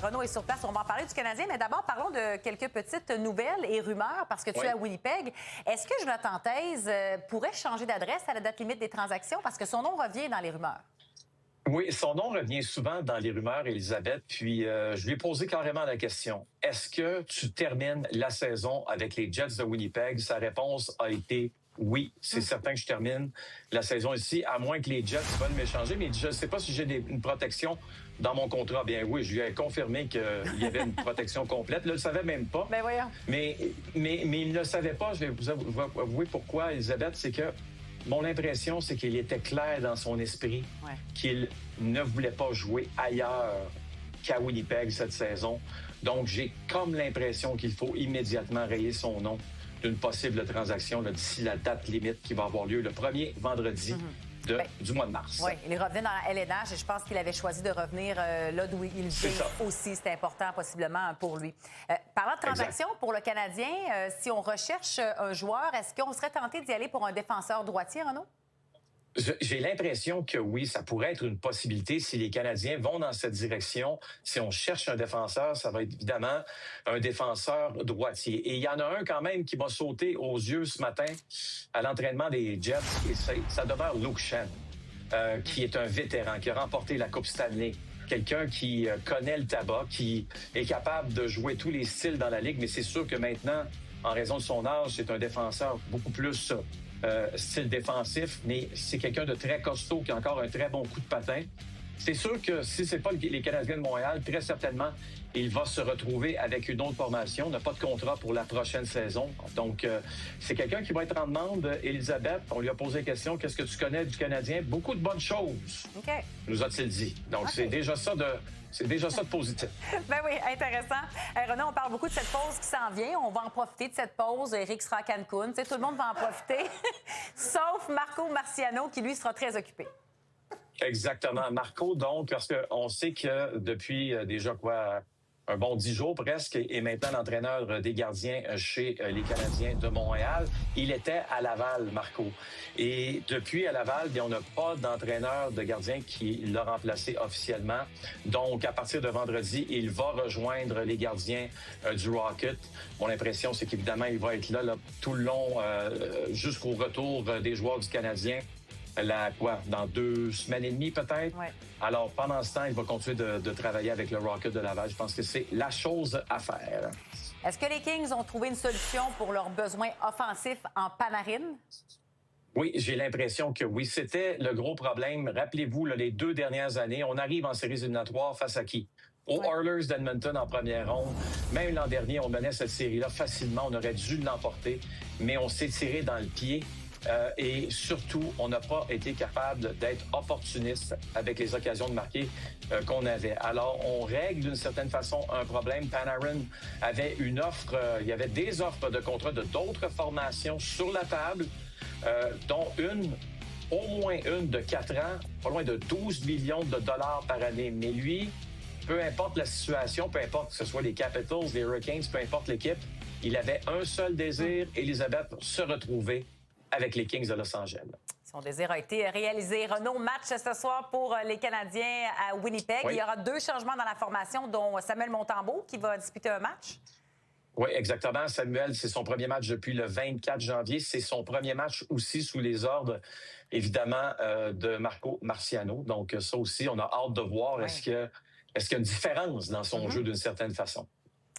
Renaud est sur place, on va en parler du Canadien, mais d'abord, parlons de quelques petites nouvelles et rumeurs, parce que tu es à Winnipeg. Est-ce que Jonathan Toews pourrait changer d'adresse à la date limite des transactions? Parce que son nom revient dans les rumeurs. Oui, son nom revient souvent dans les rumeurs, Élisabeth. Puis, je lui ai posé carrément la question. Est-ce que tu termines la saison avec les Jets de Winnipeg? Sa réponse a été oui. C'est certain que je termine la saison ici, à moins que les Jets veulent m'échanger. Mais je ne sais pas si j'ai une protection dans mon contrat. Bien oui, je lui ai confirmé qu'il y avait une protection complète. Là, il ne le savait même pas. Ben voyons. Mais il ne le savait pas. Je vais vous avouer pourquoi, Élisabeth. C'est que mon impression, c'est qu'il était clair dans son esprit qu'il ne voulait pas jouer ailleurs qu'à Winnipeg cette saison. Donc, j'ai comme l'impression qu'il faut immédiatement rayer son nom d'une possible transaction d'ici la date limite qui va avoir lieu le premier vendredi du mois de mars. Oui, il revenait dans la LNH et je pense qu'il avait choisi de revenir là d'où il vient aussi. C'était important possiblement pour lui. Parlant de transaction pour le Canadien, si on recherche un joueur, est-ce qu'on serait tenté d'y aller pour un défenseur droitier, Renaud? J'ai l'impression que oui, ça pourrait être une possibilité si les Canadiens vont dans cette direction. Si on cherche un défenseur, ça va être évidemment un défenseur droitier. Et il y en a un quand même qui m'a sauté aux yeux ce matin à l'entraînement des Jets, et ça demeure Luke Schenn, qui est un vétéran, qui a remporté la Coupe Stanley. Quelqu'un qui connaît le tabac, qui est capable de jouer tous les styles dans la Ligue, mais c'est sûr que maintenant, en raison de son âge, c'est un défenseur beaucoup plus style défensif, mais c'est quelqu'un de très costaud qui a encore un très bon coup de patin. C'est sûr que si c'est pas les Canadiens de Montréal, très certainement, il va se retrouver avec une autre formation. On n'a pas de contrat pour la prochaine saison. Donc, c'est quelqu'un qui va être en demande. Élisabeth, on lui a posé la question, qu'est-ce que tu connais du Canadien? Beaucoup de bonnes choses, nous a-t-il dit. Donc, c'est déjà ça de positif. Ben oui, intéressant. Renaud, on parle beaucoup de cette pause qui s'en vient. On va en profiter de cette pause. Eric sera à Cancun. Tout le monde va en profiter, sauf Marco Marciano, qui, lui, sera très occupé. Exactement. Marco, donc, parce qu'on sait que depuis déjà un bon 10 jours presque, est maintenant l'entraîneur des gardiens chez les Canadiens de Montréal. Il était à Laval, Marco. Et depuis à Laval, bien, on n'a pas d'entraîneur de gardien qui l'a remplacé officiellement. Donc, à partir de vendredi, il va rejoindre les gardiens du Rocket. Mon impression, c'est qu'évidemment, il va être là tout le long jusqu'au retour des joueurs du Canadien. Dans 2 semaines et demie peut-être. Ouais. Alors, pendant ce temps, il va continuer de travailler avec le Rocket de Laval. Je pense que c'est la chose à faire. Est-ce que les Kings ont trouvé une solution pour leurs besoins offensifs en Panarin? Oui, j'ai l'impression que oui. C'était le gros problème. Rappelez-vous, les 2 dernières années, on arrive en séries éliminatoires face à qui? Aux Oilers d'Edmonton en première ronde. Même l'an dernier, on menait cette série-là facilement. On aurait dû l'emporter, mais on s'est tiré dans le pied. Et surtout, on n'a pas été capable d'être opportuniste avec les occasions de marquer qu'on avait. Alors, on règle d'une certaine façon un problème. Panarin avait une offre, il y avait des offres de contrat de d'autres formations sur la table, dont au moins une de 4 ans, pas loin de 12 millions de dollars par année. Mais lui, peu importe la situation, peu importe que ce soit les Capitals, les Hurricanes, peu importe l'équipe, il avait un seul désir, Élisabeth, se retrouver avec les Kings de Los Angeles. Son désir a été réalisé. Renaud, match ce soir pour les Canadiens à Winnipeg. Oui. Il y aura 2 changements dans la formation, dont Samuel Montembeault qui va disputer un match. Oui, exactement. Samuel, c'est son premier match depuis le 24 janvier. C'est son premier match aussi sous les ordres, évidemment, de Marco Marciano. Donc, ça aussi, on a hâte de voir. Oui. Est-ce qu'il y a une différence dans son jeu d'une certaine façon?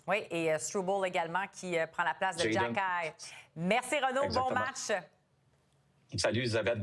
Oui, et Struble également qui prend la place de Jack Eye. Merci Renaud, bon match. Salut Isabelle.